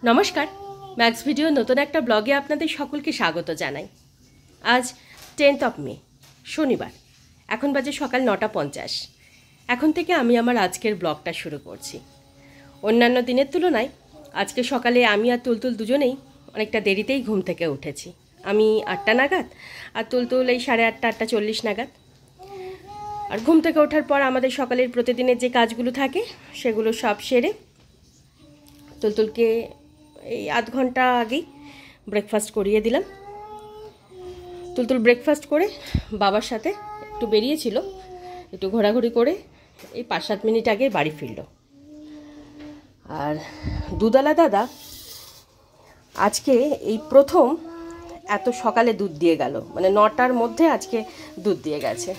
নমস্কার, max video নতুন একটা ব্লগে আপনাদের সকলকে স্বাগত জানাই। আজ 10th মে, শনিবার। এখন বাজে সকাল 9:50। এখন থেকে আমি আমার আজকের ব্লগটা শুরু করছি। অন্যান্য দিনের তুলনায় আজকে সকালে আমি আর তুলতুল দুজনেই অনেকটা দেরিতেই ঘুম থেকে উঠেছি। আমি 8টা নাগাদ আর তুলতুল এই 8:30, 8:40 নাগাদ। আর ঘুম থেকে ওঠার পর আমাদের সকালের প্রতিদিনের যে কাজগুলো থাকে সেগুলো সব সেরে তুলতুলকে এই আধ ঘন্টা আগেই ব্রেকফাস্ট করিয়ে দিলাম। তুলতুল ব্রেকফাস্ট করে বাবার সাথে একটু বেরিয়েছিল, একটু ঘোরাঘুরি করে এই 5-7 মিনিট আগে বাড়ি ফিরল। আর দুধওয়ালা দাদা আজকে এই প্রথম এত সকালে দুধ দিয়ে গেল, মানে 9টার মধ্যে আজকে দুধ দিয়ে গেছে।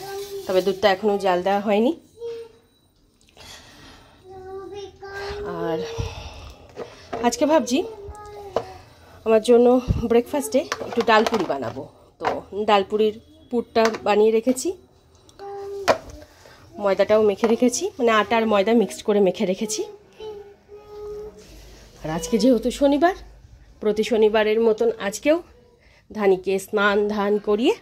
তবে দুধটা এখনও জাল দেওয়া হয়নি। আর আজকে ভাবছি আমার জন্য ব্রেকফাস্টে একটু ডালপুরি বানাবো। তো ডালপুরির পুরটা বানিয়ে রেখেছি, ময়দাটাও মেখে রেখেছি, মানে আটা আর ময়দা মিক্সড করে মেখে রেখেছি। আর আজকে যেহেতু শনিবার, প্রতি শনিবারের মতন আজকেও ধানিকে স্নান ধান করিয়ে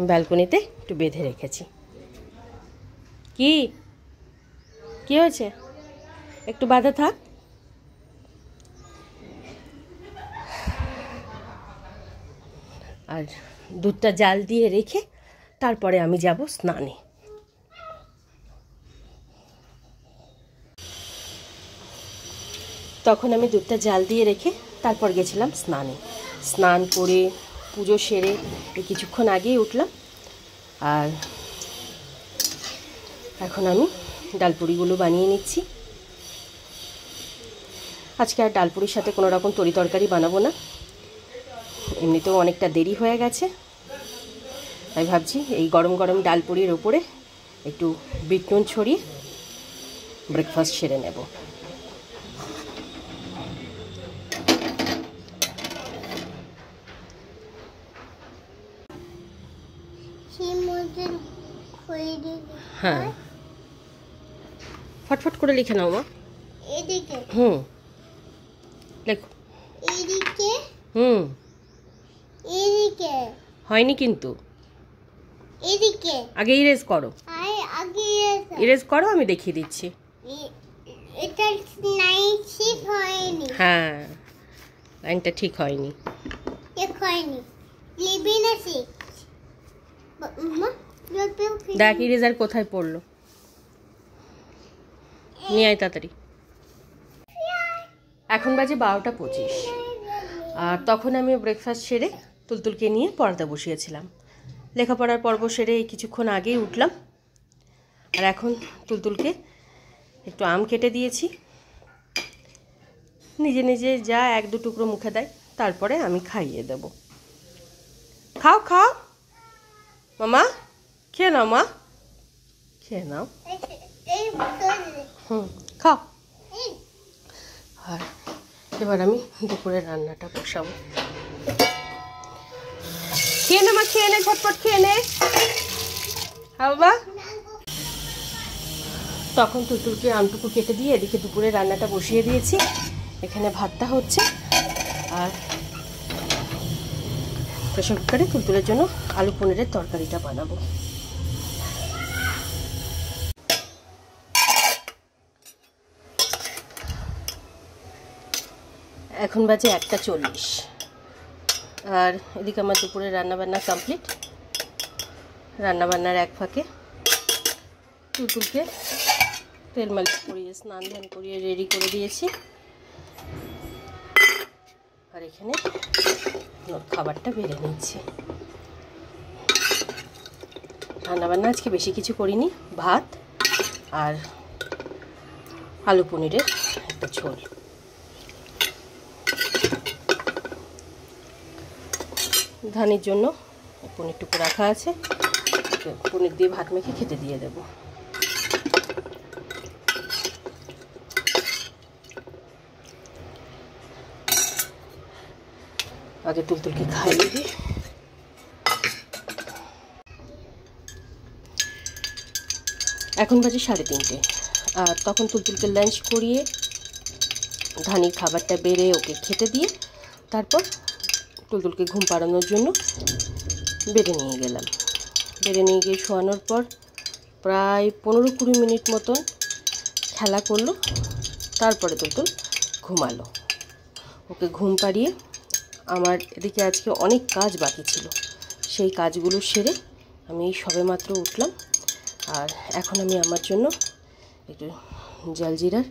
ব্যালকনিতে একটু বেঁধে রেখেছি। কি হয়েছে? একটু বাঁধা থাক। আর দুধটা জাল দিয়ে রেখে তারপরে আমি যাব স্নানে। তখন আমি দুধটা জাল দিয়ে রেখে তারপর গেছিলাম স্নানে। স্নান করে পুজো সেরে কিছুক্ষণ আগেই উঠলাম। আর এখন আমি ডালপুরিগুলো বানিয়ে নিচ্ছি। আজকে আর ডালপুরির সাথে কোনো রকম তরি তরকারি বানাবো না, এমনিতেও অনেকটা দেরি হয়ে গেছে। তাই ভাবছি এই গরম গরম ডালপুরির ওপরে একটু বিট নুন ছড়িয়ে ব্রেকফাস্ট সেরে নেব। হ্যাঁ, ফটফট করে লিখে নাও মা। এদিকে লেখো। এদিকে এদিকে হয়নি কিন্তু। এদিকে আগে ইরেজ করো। আগে ইরেজ করো, আমি দেখিয়ে দিচ্ছি। এটা লাইন ঠিক হয়নি। হ্যাঁ, লাইনটা ঠিক হয়নি। ঠিক হয়নি। লিবি না ঠিক। দেখ ইরেজার কোথায় পড়লো, নিয়ে আয় তাড়াতাড়ি। এখন বাজে 12:25। আর তখন আমি ব্রেকফাস্ট সেরে তুলতুলকে নিয়ে পড়াতে বসিয়েছিলাম। লেখাপড়ার পর্ব সেরে কিছুক্ষণ আগেই উঠলাম। আর এখন তুলতুলকে একটু আম কেটে দিয়েছি। নিজে নিজে যা 1-2 টুকরো মুখে দেয়, তারপরে আমি খাইয়ে দেব। খাও খাও মামা, খেয়ে নাও মা, খেয়ে নাও। খাও। আর এবার আমি দুপুরের রান্নাটা বসাবো। খেয়ে নে মা, খেয়ে নে, ঝটপট খেয়ে নে। বাবা তখন তুলতুলকে আমটুকু কেটে দিয়ে এদিকে দুপুরের রান্নাটা বসিয়ে দিয়েছি। এখানে ভাতটা হচ্ছে, আর প্রেসার কুকারে তুলতুলের জন্য আলু পনিরের তরকারিটা বানাবো। এখন বাজে 1:40। আর এদিকে আমার দুপুরের রান্নাবান্না কমপ্লিট। রান্নাবান্নার এক ফাঁকে তুলতুলকে তেল মালিশ করিয়ে স্নান ধান করিয়ে রেডি করে দিয়েছি। আর এখানে খাবারটা বেড়ে নিচ্ছি। রান্নাবান্না আজকে বেশি কিছু করিনি, ভাত আর আলু পনিরের একটা ঝোল। ধানের জন্য পনিরটুকু রাখা আছে, পনির দিয়ে ভাত মেখে খেতে দিয়ে দেব। আগে তুলতুলকে খাইয়ে দিই। এখন বাজে 3:30। আর তখন তুলতুলকে লাঞ্চ করিয়ে ধানির খাবারটা বেড়ে ওকে খেতে দিয়ে তারপর তুলতুলকে ঘুম পাড়ানোর জন্য বেডে নিয়ে গেলাম। বেডে নিয়ে গিয়ে শোয়ানোর পর প্রায় 15-20 মিনিট মতন খেলা করলো, তারপরে তুলতুল ঘুমালো। ওকে ঘুম পাড়িয়ে আমার এদিকে আজকে অনেক কাজ বাকি ছিল, সেই কাজগুলো সেরে আমি সবেমাত্র উঠলাম। আর এখন আমি আমার জন্য একটু জলজিরার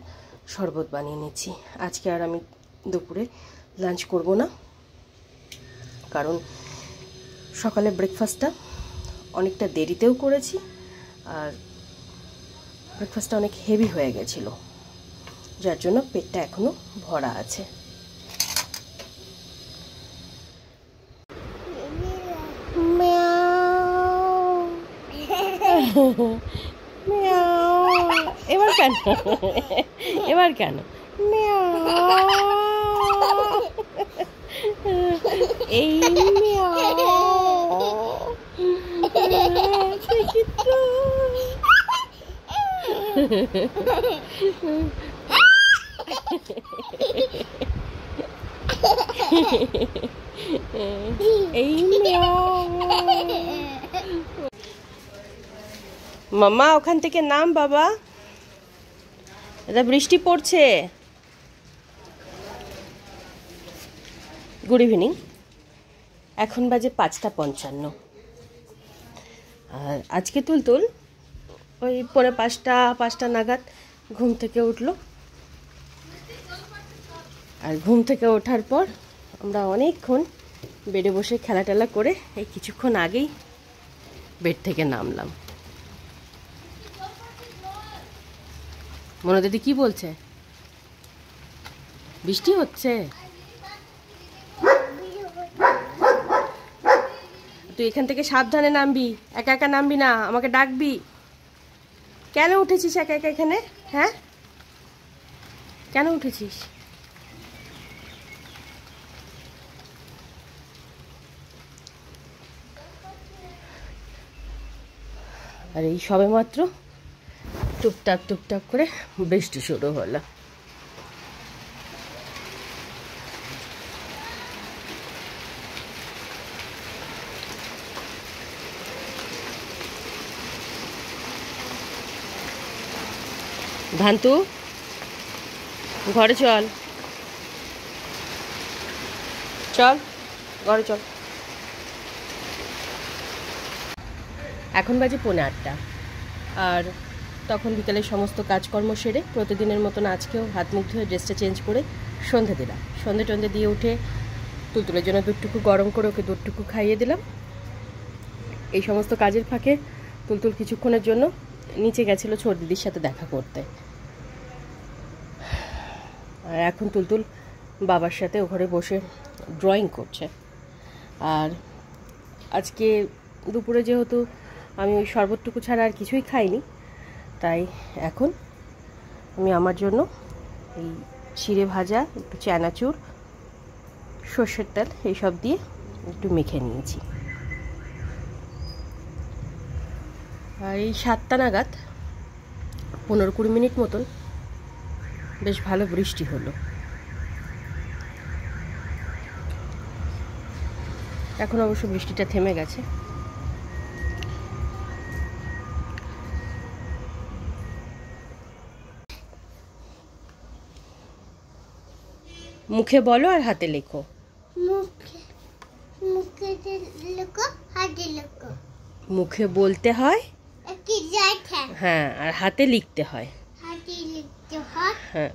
শরবত বানিয়ে নিচ্ছি। আজকে আর আমি দুপুরে লাঞ্চ করব না, কারণ সকালে ব্রেকফাস্টটা অনেকটা দেরিতেও করেছি আর ব্রেকফাস্টটা অনেক হেভি হয়ে গেছিলো, যার জন্য পেটটা এখনও ভরা আছে। এবার কেন এবার কেন এই এই মাম্মা ওখান থেকে নাম বাবা, এটা বৃষ্টি পড়ছে। গুড ইভিনিং, এখন বাজে 5:55। আর আজকে তুলতুল ওই 4:45 নাগাদ ঘুম থেকে উঠলো। আর ঘুম থেকে ওঠার পর আমরা অনেকক্ষণ বেডে বসে খেলা টেলা করে এই কিছুক্ষণ আগেই বেড থেকে নামলাম। মনে দিদি কি বলছে? বৃষ্টি হচ্ছে? তুই এখান থেকে সাবধানে নামবি, একা একা নামবি না, আমাকে ডাকবি। কেন উঠেছিস একা একা এখানে? হ্যাঁ, কেন উঠেছিস? আর এই সবেমাত্র টুপটাপ টুপটাপ করে বৃষ্টি শুরু হলো। ভান্তু ঘরে চল, চল ঘরে চল। এখন বাজে 8:15 আর তখন বিকেলে সমস্ত কাজকর্ম সেরে প্রতিদিনের মতন আজকেও হাত মুখ ধুয়ে ড্রেসটা চেঞ্জ করে সন্ধে দিলাম। সন্ধে দিয়ে উঠে তুলতুলের জন্য দুধটুকু গরম করে ওকে দুধটুকু খাইয়ে দিলাম। এই সমস্ত কাজের ফাঁকে তুলতুল কিছুক্ষণের জন্য নিচে গেছিলো ছোট দিদির সাথে দেখা করতে। আর এখন তুলতুল বাবার সাথে ওখানে বসে ড্রয়িং করছে। আর আজকে দুপুরে যেহেতু আমি ওই শরবতটুকু ছাড়া আর কিছুই খাইনি, তাই এখন আমি আমার জন্য এই চিড়ে ভাজা, একটু চানাচুর, সর্ষের তেল এইসব দিয়ে একটু মেখে নিয়েছি। আর এই 7টা নাগাদ 15-20 মিনিট মতন বেশ ভালো বৃষ্টি হলো। এখন অবশ্য বৃষ্টিটা থেমে গেছে। মুখে বলো আর হাতে লেখো। মুখে বলতে হয়, হ্যাঁ, আর হাতে লিখতে হয়। হ্যাঁ,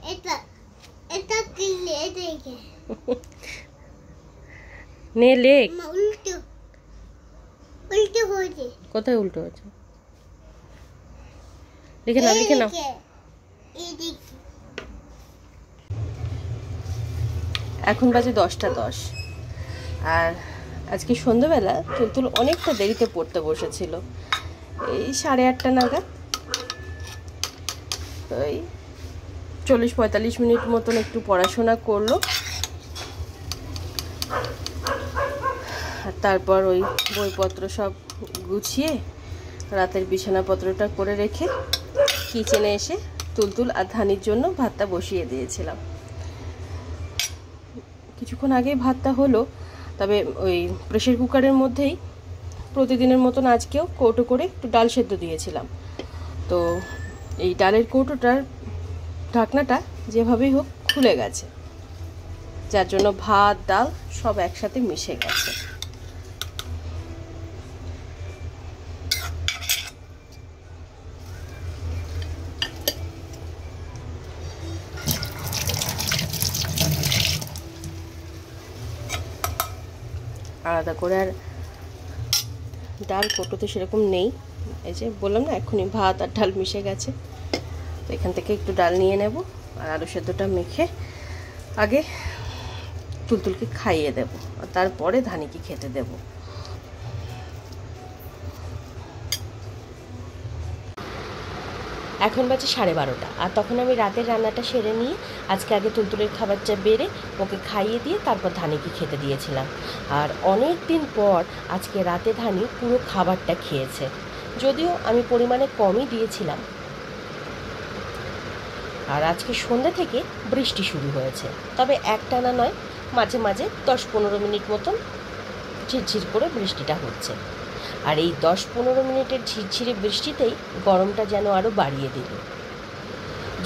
নে লেখ। কোথায় উল্টো হচ্ছে? লিখে নাও, লিখে নাও। এখন বাজে 10:10 আর আজকে সন্ধ্যাবেলা তুলতুল অনেকটা দেরিতে পড়তে বসেছিল। এই 8:30 নাগাদ, ওই 40-45 মিনিট মতন একটু পড়াশোনা করলো। আর তারপর ওই বইপত্র সব গুছিয়ে রাতের বিছানাপত্রটা করে রেখে কিচেনে এসে তুলতুল আর ধানির জন্য ভাতটা বসিয়ে দিয়েছিলাম। কিছুক্ষণ আগেই ভাতটা হলো, তবে ওই প্রেশার কুকারের মধ্যেই প্রতিদিনের মতন আজকেও কৌটো করে একটু ডাল সেদ্ধ দিয়েছিলাম। তো এই ডালের কৌটোটার ঢাকনাটা যেভাবেই হোক খুলে গেছে, যার জন্য ভাত ডাল সব একসাথে মিশে গেছে। আলাদা করে আর ডাল কৌটোতে সেরকম নেই, এই যে বললাম না এক্ষুনি ভাত আর ডাল মিশে গেছে। তো এখান থেকে একটু ডাল নিয়ে নেব আর আলু সেদ্ধটা মেখে আগে তুলতুলকে খাইয়ে দেব, আর তারপরে ধানিকে খেতে দেব। এখন বাজে 12:30, আর তখন আমি রাতের রান্নাটা সেরে নিয়ে আজকে আগে তুলতুলের খাবারটা বেড়ে ওকে খাইয়ে দিয়ে তারপর ধানিকে খেতে দিয়েছিলাম। আর অনেক দিন পর আজকে রাতে ধানি পুরো খাবারটা খেয়েছে, যদিও আমি পরিমাণে কমই দিয়েছিলাম। আর আজকে সন্ধ্যা থেকে বৃষ্টি শুরু হয়েছে, তবে একটানা নয়, মাঝে মাঝে 10-15 মিনিট মতন ঝিরঝির করে বৃষ্টিটা হচ্ছে। আর এই 10-15 মিনিটের ঝিরঝিরে বৃষ্টিতেই গরমটা যেন আরও বাড়িয়ে দিল।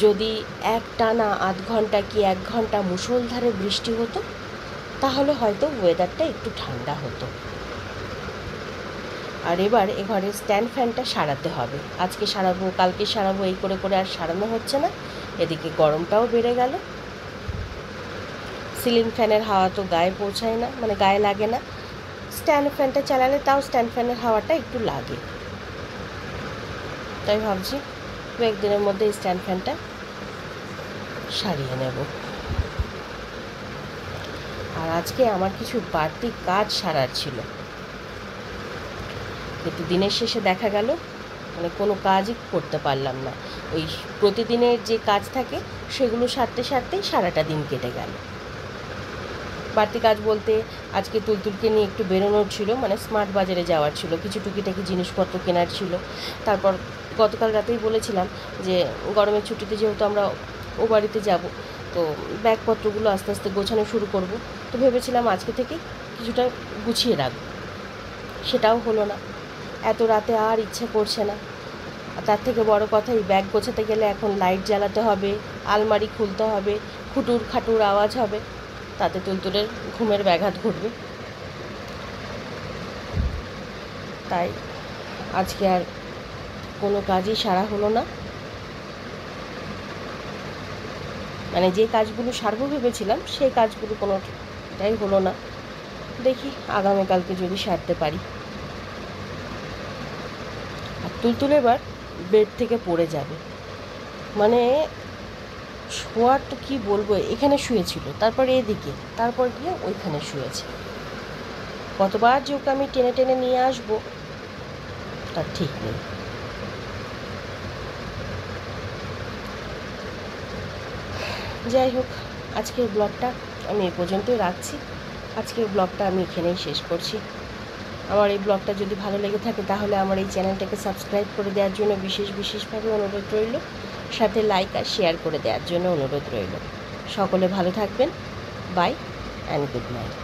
যদি একটানা আধ ঘন্টা কি 1 ঘন্টা মুষলধারে বৃষ্টি হতো তাহলে হয়তো ওয়েদারটা একটু ঠান্ডা হতো। আর এবার এ ঘরের স্ট্যান্ড ফ্যানটা সারাতে হবে, আজকে সারাবো কালকে সারাবো এই করে করে আর সারানো হচ্ছে না। এদিকে গরমটাও বেড়ে গেল, সিলিং ফ্যানের হাওয়া তো গায়ে পৌঁছায় না, মানে গায়ে লাগে না। স্ট্যান্ড ফ্যানটা চালালে তাও স্ট্যান্ড ফ্যানের হাওয়াটা একটু লাগে, তাই ভাবছি 1 দিনের মধ্যে স্ট্যান্ড ফ্যানটা সারিয়ে নেব। আর আজকে আমার কিছু বাড়তি কাজ সারার ছিল, কিন্তু দিনের শেষে দেখা গেল মানে কোনো কাজই করতে পারলাম না। ওই প্রতিদিনের যে কাজ থাকে সেগুলো সারতে সারতেই সারাটা দিন কেটে গেল। বাড়তি কাজ বলতে আজকে তুলতুলকে নিয়ে একটু বেরোনোর ছিল, মানে স্মার্ট বাজারে যাওয়ার ছিল, কিছু টুকিটাকি জিনিসপত্র কেনার ছিল। তারপর গতকাল রাতেই বলেছিলাম যে গরমের ছুটিতে যেহেতু আমরা ও বাড়িতে যাব, তো ব্যাগপত্রগুলো আস্তে আস্তে গোছানো শুরু করব। তো ভেবেছিলাম আজকে থেকে কিছুটা গুছিয়ে রাখব, সেটাও হলো না। এত রাতে আর ইচ্ছা করছে না। আর তার থেকে বড় কথা, এই ব্যাগ গোছাতে গেলে এখন লাইট জ্বালাতে হবে, আলমারি খুলতে হবে, খুটুর খাটুর আওয়াজ হবে, তাতে তুলতুলের ঘুমের ব্যাঘাত ঘটবে। তাই আজকে আর কোনো কাজই সারা হলো না। মানে যে কাজগুলো সারবো ভেবেছিলাম সেই কাজগুলো কোনোটাই হলো না। দেখি আগামীকালকে যদি সারতে পারি। আর তুলতুল এবার বেড থেকে পড়ে যাবে, মানে শোয়ার তো কী বলবো, এখানে শুয়েছিল, তারপর এদিকে, তারপর গিয়ে ওইখানে শুয়েছে। কতবার যে ওকে আমি টেনে টেনে নিয়ে আসবো তার ঠিক নেই। যাই হোক, আজকের ব্লগটা আমি এই পর্যন্তই রাখছি। আজকের ব্লগটা আমি এখানেই শেষ করছি। আমার এই ব্লগটা যদি ভালো লেগে থাকে তাহলে আমার এই চ্যানেলটাকে সাবস্ক্রাইব করে দেওয়ার জন্য বিশেষভাবে অনুরোধ রইল, সাথে লাইক আর শেয়ার করে দেওয়ার জন্য অনুরোধ রইল। সকলে ভালো থাকবেন। Bye and good night.